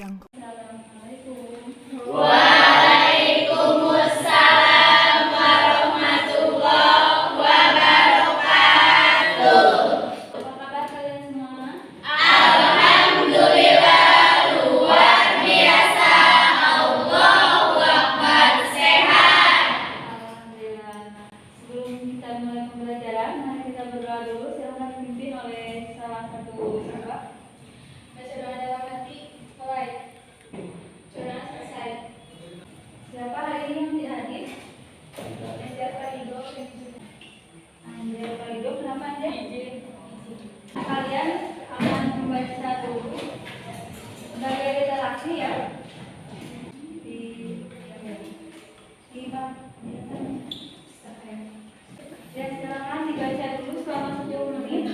Yang Waalaikumsalam warahmatullahi wabarakatuh. Apa kabar kalian semua? Alhamdulillah luar biasa. Allahu Akbar, sehat. Alhamdulillah. Sebelum kita mulai pembelajaran, mari kita berdoa dulu. Silakan dipimpin oleh salah satu siswa. Sudah dalam hati, mulai. Sudah selesai. Siapa hari ini yang tidak hadir? Anjar Parido. Anjar Parido, kenapa Anjar? Kalian akan membaca dulu sebagai interaksi ya. Ya, silakan dibaca dulu selama 10 menit.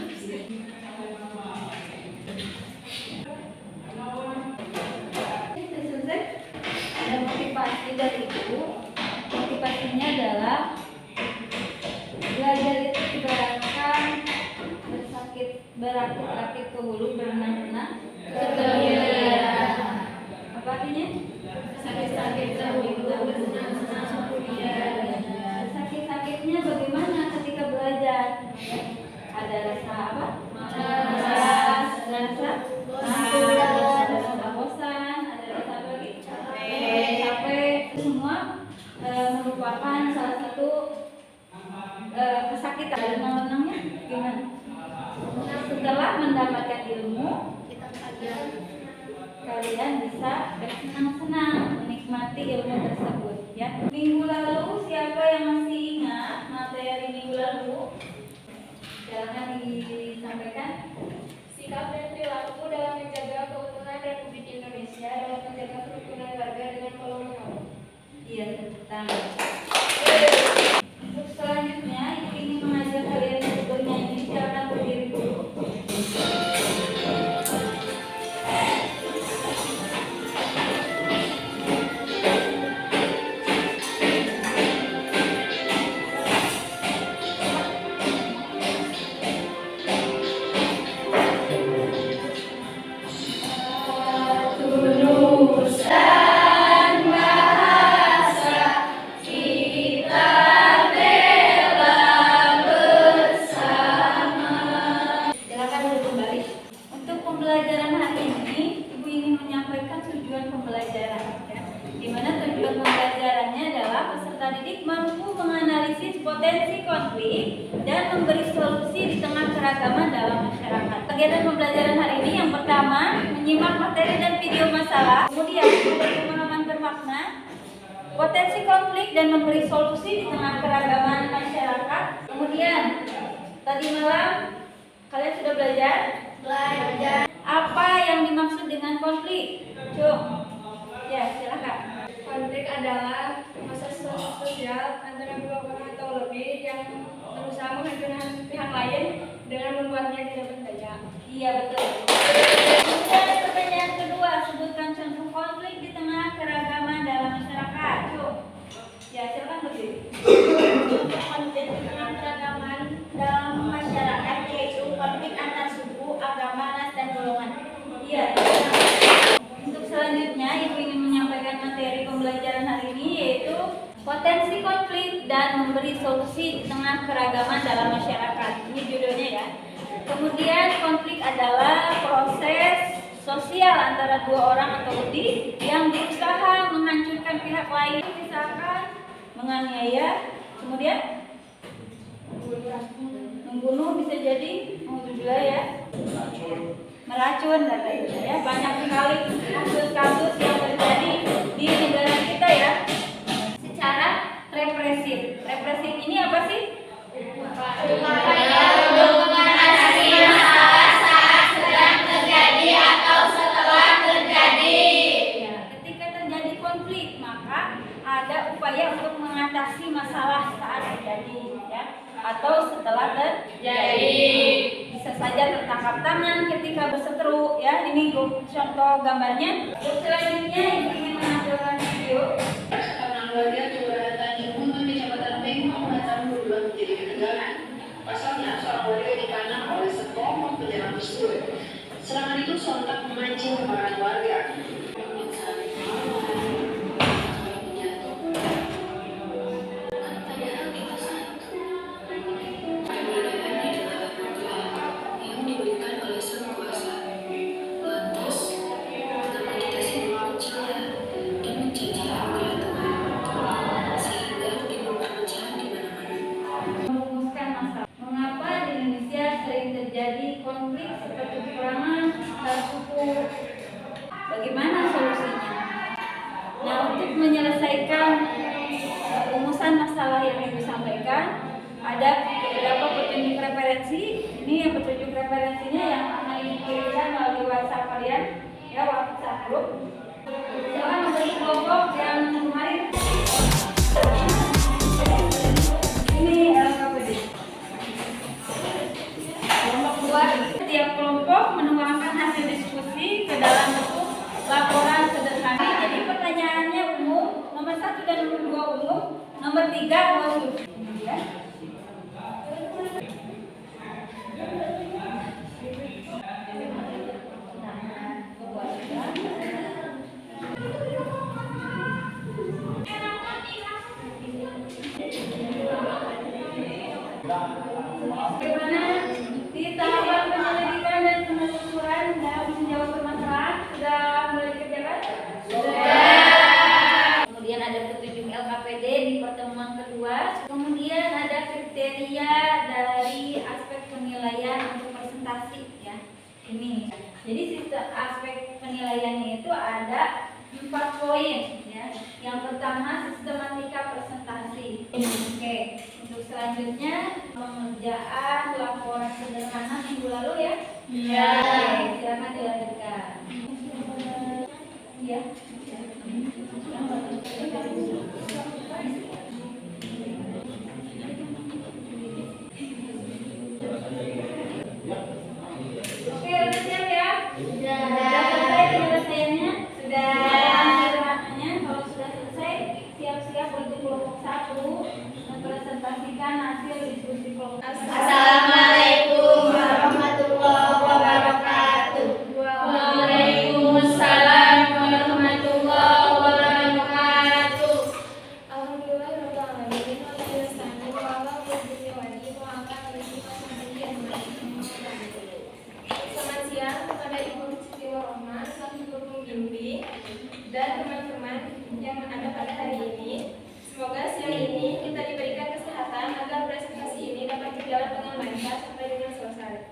Ada motivasi dari ibu. Motivasinya adalah belajar itu ibaratkan berakit-rakit ke hulu, berenang-renang ke hilir. Apa artinya? Sakit-sakit ke hulu, berenang-renang ke hilir. Sakit-sakitnya bagaimana ketika belajar? Ada rasa apa? Malas, ada rasa ngantuk, ada rasa bosan, ada rasa apa lagi? Capek. Semua merupakan salah satu kesakitan. Renang-renangnya gimana? Setelah mendapatkan ilmu, kalian bisa bersenang-senang menikmati ilmu tersebut ya. Minggu lalu siapa yang masih ingat materi minggu lalu? Silakan disampaikan. Sikap dan perilaku dalam menjaga keutuhan Republik Indonesia dalam menjaga kerukunan warga dengan kolom kaum. Iya, pertama. Untuk selanjutnya, ibu ingin mengajak kalian untuk bernyanyi. Silakan berdiri dulu. Pembelajaran hari ini, ibu ingin menyampaikan tujuan pembelajaran. Ya. Di mana tujuan pembelajarannya adalah peserta didik mampu menganalisis potensi konflik dan memberi solusi di tengah keragaman dalam masyarakat. Kegiatan pembelajaran hari ini yang pertama, menyimak materi dan video masalah. Kemudian, memberi pemahaman bermakna, potensi konflik dan memberi solusi di tengah keragaman masyarakat. Kemudian, tadi malam kalian sudah belajar? Belajar. Apa yang dimaksud dengan konflik? Cung. Ya, silakan. Konflik adalah masalah sosial antara dua orang atau lebih yang berusaha menghancurkan pihak lain dengan membuatnya tidak berdaya. Iya, betul. Kemudian pertanyaan kedua, sebutkan contoh konflik di tengah keragaman dalam masyarakat. Cung. Ya, silakan berdiri. Konflik di tengah keragaman dalam masyarakat yaitu konflik antar suku, agama, ras, dan golongan. Iya. Untuk selanjutnya, ibu ingin menyampaikan materi pembelajaran hari ini yaitu potensi konflik dan memberi solusi di tengah keragaman dalam masyarakat. Ini judulnya ya. Kemudian konflik adalah proses sosial antara dua orang atau lebih yang berusaha menghancurkan pihak lain, misalkan menganiaya, kemudian membunuh, bisa jadi alhamdulillah ya, meracun dan lainnya ya. Banyak sekali kasus-kasus yang terjadi di negara kita ya secara represif. Represif ini apa sih? Dukungan aksi masalah saat sedang terjadi atau setelah terjadi. Ya, ketika terjadi konflik maka ada upaya untuk mengatasi masalah saat terjadi ya, atau setelah terjadi. Bisa saja tertangkap tangan ketika berseteru ya. Ini contoh gambarnya. Selanjutnya ibu ingin menampilkan video. Penanggulangan keberatan umum di Kecamatan Bengkong tahun 2022 menjadi ketegangan. Pasalnya, seorang warga dipanah oleh sekelompok penyerang tersebut. Serangan itu sontak memancing kemarahan warga. WhatsApp kalian ya, WhatsApp grup. Silakan memberi kelompok yang kemarin. Ini KPD. Kelompok 2, setiap kelompok menuangkan hasil diskusi ke dalam bentuk laporan sederhana. Jadi pertanyaannya umum, nomor 1 dan nomor 2 umum, nomor 3 khusus. Kemudian bagaimana di tahapan penyelidikan dan penelusuran dalam menjawab permasalahan sudah mulai dikerjakan? Sudah. Kemudian ada petunjuk LKPD di pertemuan kedua. Kemudian ada kriteria dari aspek penilaian untuk presentasi ya. Ini. Jadi sistem aspek penilaiannya itu ada 4 poin ya. Yang pertama sistematika presentasi. Oke. Untuk selanjutnya pengerjaan laporan sederhana minggu lalu ya. Iya. Oke, silakan dilanjutkan. Ya. Oke, udah siap ya? Sudah. Sudah selesai penyelesaiannya? Sudah. Kalau sudah selesai, siap-siap untuk kelompok 1 mempresentasikan hasil diskusi kelompok. Assalamualaikum warahmatullahi wabarakatuh. Waalaikumsalam warahmatullahi wabarakatuh. Alhamdulillahirobbilalamin. Waalaikumsalam warahmatullahi wabarakatuh. Selamat siang kepada Ibu Siti Rohmah, selaku guru pembimbing dan teman-teman yang ada pada hari ini. Semoga siang ini kita diberikan kesehatan agar presentasi ini dapat berjalan dengan lancar sampai dengan selesai.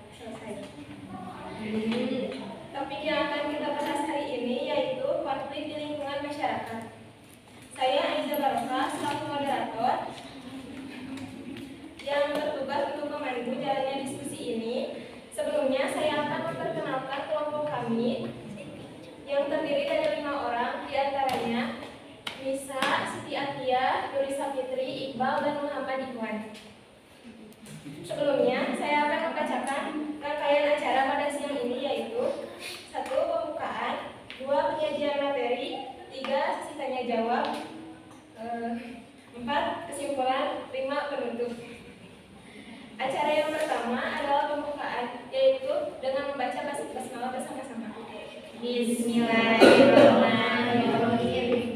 Topik yang akan kita bahas hari ini yaitu konflik di lingkungan masyarakat. Saya Aiza Barokah selaku moderator yang bertugas untuk memandu jalannya diskusi ini. Sebelumnya saya akan memperkenalkan kelompok kami yang terdiri dari 5 orang, diantaranya Nisa, Siti Atia, Yurisa Fitri, Iqbal, dan Muhammad Ikhwan. Sebelumnya, saya akan membacakan rangkaian acara pada siang ini yaitu 1. Pembukaan, 2. Penyajian materi, 3. Sesi tanya jawab, 4. Kesimpulan, 5. Penutup. Acara yang pertama adalah pembukaan, yaitu dengan membaca basmalah bersama-sama. Bismillahirrahmanirrahim.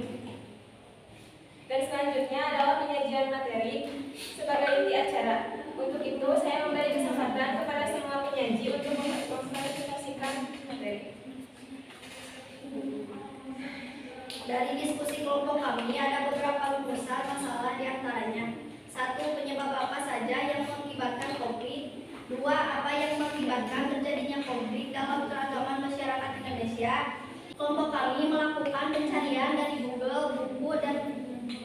Dan selanjutnya adalah penyajian materi sebagai inti acara. Untuk itu, saya memberi kesempatan kepada semua penyaji untuk mempresentasikan materi. Dari diskusi kelompok kami ada beberapa besar masalah, diantaranya 1. Penyebab apa saja yang mengakibatkan konflik. 2. Apa yang mengakibatkan terjadinya konflik dalam keragaman masyarakat Indonesia. Kelompok kami melakukan pencarian dari Google, buku, dan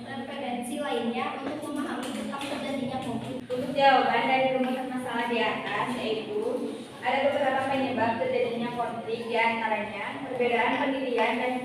referensi lainnya untuk memahami tentang terjadinya konflik. Untuk jawaban dari rumusan masalah di atas yaitu ada beberapa penyebab terjadinya konflik, diantaranya perbedaan pendirian dan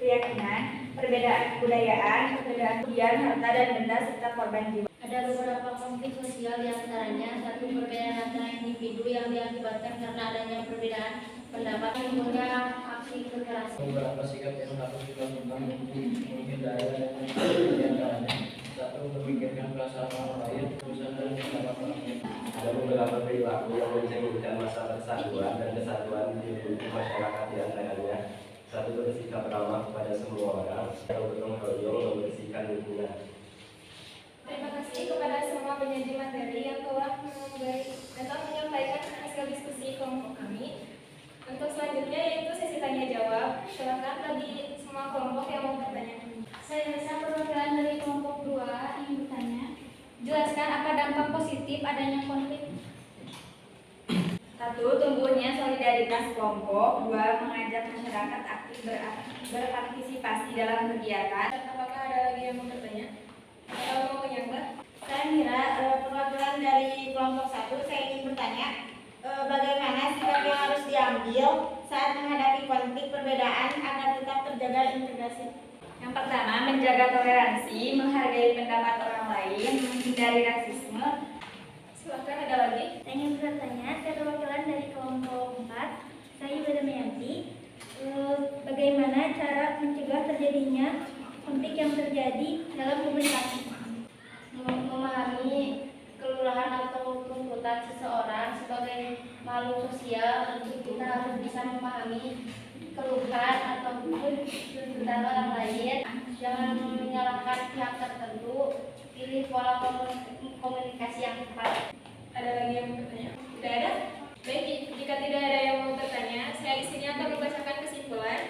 keyakinan, perbedaan kebudayaan, perbedaan kemudian harta dan benda serta korban jiwa. Ada beberapa konflik sosial, diantaranya 1. Perbedaan antara individu yang diakibatkan karena adanya perbedaan pendapat hingga aksi kekerasan. Beberapa sikap yang harus dilakukan untuk menghindari diantaranya 1. Memikirkan perasaan orang lain, urusan dan pendapat orang lain. Ada beberapa perilaku yang mencerminkan masalah persatuan dan kesatuan di masyarakat, diantaranya 1. Bersikap ramah kepada semua orang, 2. Gotong royong membersihkan lingkungan. Terima kasih kepada semua penyaji materi yang telah menyampaikan hasil diskusi kelompok kami. Untuk selanjutnya yaitu sesi tanya jawab. Silakan bagi semua kelompok yang mau bertanya. Saya rasa perwakilan dari kelompok 2 ingin bertanya. Jelaskan apa dampak positif adanya konflik. 1. Tumbuhnya solidaritas kelompok. 2. Mengajak masyarakat aktif berpartisipasi dalam kegiatan. Apakah ada lagi yang mau bertanya? Atau mau menyangga? Saya Mira, perwakilan dari kelompok 1, saya ingin bertanya. Bagaimana sikap yang harus diambil saat menghadapi konflik perbedaan agar tetap terjaga integrasi? Yang pertama, menjaga toleransi, menghargai pendapat orang lain, menghindari rasisme. Silakan, ada lagi. Saya ingin bertanya ke perwakilan dari kelompok 4, saya Ibu Damayanti. Bagaimana cara mencegah terjadinya konflik yang terjadi dalam komunikasi? Memahami kelurahan atau tuntutan seseorang sebagai makhluk sosial, tentu kita harus bisa memahami keluhan ataupun tuntutan orang lain. Jangan menyalahkan pihak tertentu, pilih pola komunikasi yang tepat. Ada lagi yang mau bertanya? Tidak ada? Baik, jika tidak ada yang mau bertanya, saya di sini akan membacakan kesimpulan.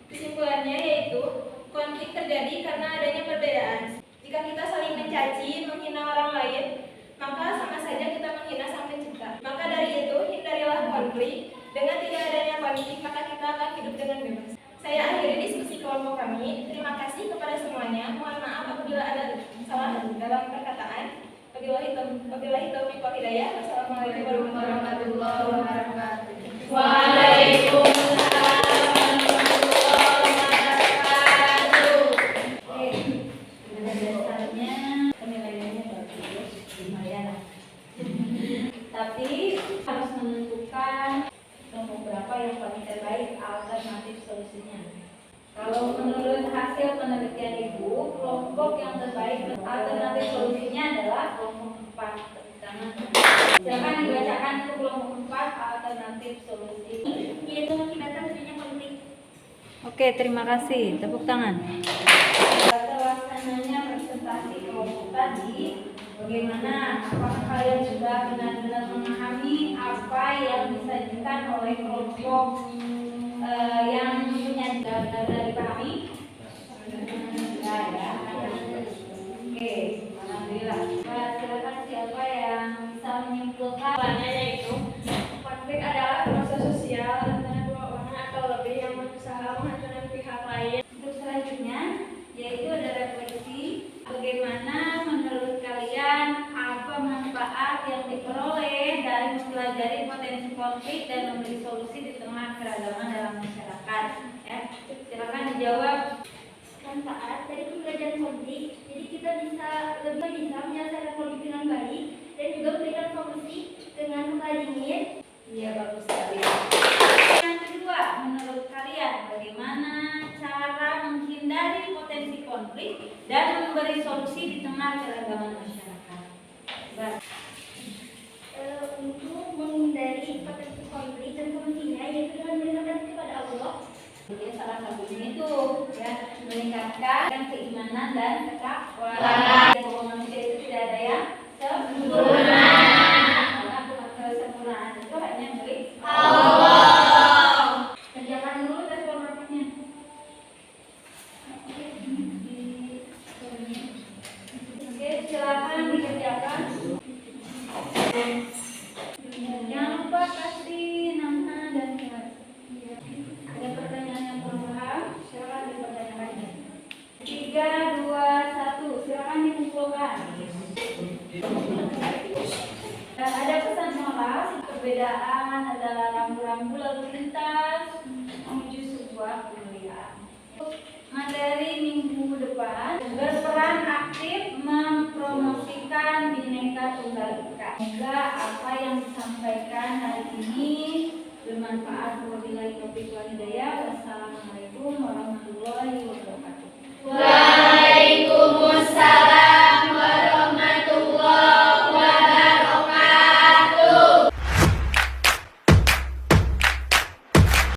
Kesimpulannya yaitu konflik terjadi karena adanya perbedaan. Jika kita saling mencaci, menghina orang lain, maka sama saja kita menghina Sang Pencipta. Maka dari itu, hindarilah konflik. Dengan tidak adanya konflik, maka kita akan hidup dengan bebas. Saya akhiri diskusi kelompok kami. Terima kasih kepada semuanya. Mohon maaf apabila ada salah dalam perkataan. Wabillahi taufiq wal hidayah. Wassalamualaikum warahmatullahi wabarakatuh. Waalaikumsalam warahmatullahi wabarakatuh. Pada dasarnya penilaiannya bagus, lumayan lah. Tapi harus menentukan beberapa yang paling terbaik alternatif solusinya. Kalau menurut hasil penelitian Ibu, kelompok yang terbaik alternatif solusinya adalah kelompok 4. Silakan dibacakan untuk kelompok 4 alternatif solusi. Yaitu mengakibatkan terjadinya konflik. Oke, terima kasih. Tepuk tangan. Terlaksananya presentasi kelompok tadi, bagaimana? Apakah kalian sudah benar-benar memahami apa yang disajikan oleh kelompok yang punya benar-benar dipahami? Ya. Oke, alhamdulillah. Silakan siapa yang bisa menyimpulkan? Yaitu konflik adalah proses sosial antara dua orang atau lebih yang berusaha menghancurkan pihak lain. Untuk selanjutnya, yaitu ada refleksi. Bagaimana menurut kalian apa manfaat yang diperoleh dari mempelajari potensi konflik dan memberi solusi di tengah keragaman dalam masyarakat? Ya, silakan dijawab. Manfaat dari pembelajaran konflik, jadi kita lebih bisa menyelesaikan konflik dengan baik dan juga memberikan solusi dengan muka dingin. Iya, bagus sekali. Yang kedua, menurut kalian bagaimana cara menghindari potensi konflik dan memberi solusi di tengah keragaman masyarakat? Untuk menghindari potensi konflik dan solusinya yaitu dengan mendekatkan kepada Allah. Ya, salah satunya itu ya meningkatkan keimanan dan ketakwaan. Bahwa manusia itu tidak ada yang sempurna. Karena kesempurnaan itu hanya milik Allah. Kerjakan dulu tes formatnya. Oke, silakan dikerjakan. Jangan lupa kasih nama dan kelas. Ada pertanyaan yang belum paham? Silakan dipertanyakan. 3, 2, 1. Silakan dikumpulkan. Ada pesan moral, perbedaan adalah rambu-rambu lalu lintas menuju sebuah kemuliaan. Materi minggu depan, berperan aktif mempromosikan Bhinneka Tunggal Ika. Semoga apa yang disampaikan hari ini bermanfaat. Wabillahi taufiq wal hidayah.